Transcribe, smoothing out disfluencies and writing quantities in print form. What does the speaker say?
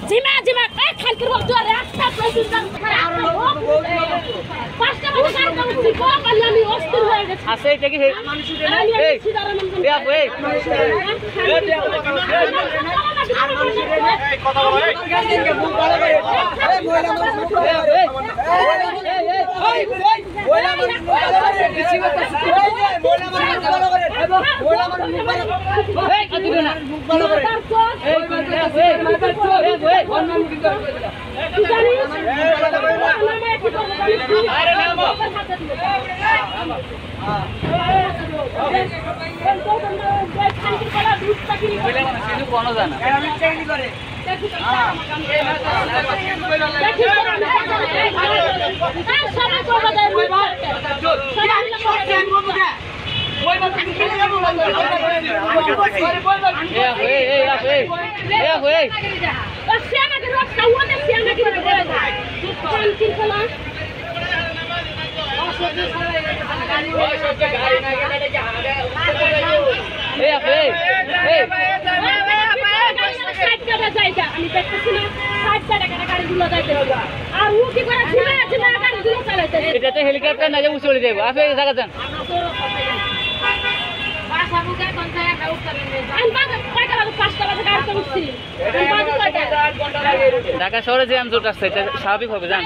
জিমা জিমা খালকির বল দুয়ারে আটটা প্লেস পাঁচটা বাজে কার করছি কোন আমি অস্থির হয়ে গেছি আছে এটা কি মানুষের এই আপু এই আর মানুষের এই কথা বলে গার্জেনকে মুখ বড় করে এই মহিলা মানুষ মুখ বড় করে এই মহিলা মানুষ মুখ বড় করে বেশি কথা এই যে মহিলা মানুষ মুখ বড় করে মহিলা মানুষ মুখ বড় করে এই কত না মুখ বড় করে এই অন্য মুখ করে তুই জানিস আরে নাম এটাতে হেলিকপ্টার না যে উড়ে যাবে আপনি জায়গা যান ঢাকা শহরে যে আমজোট আসছে এটা স্বাভাবিক হবে জান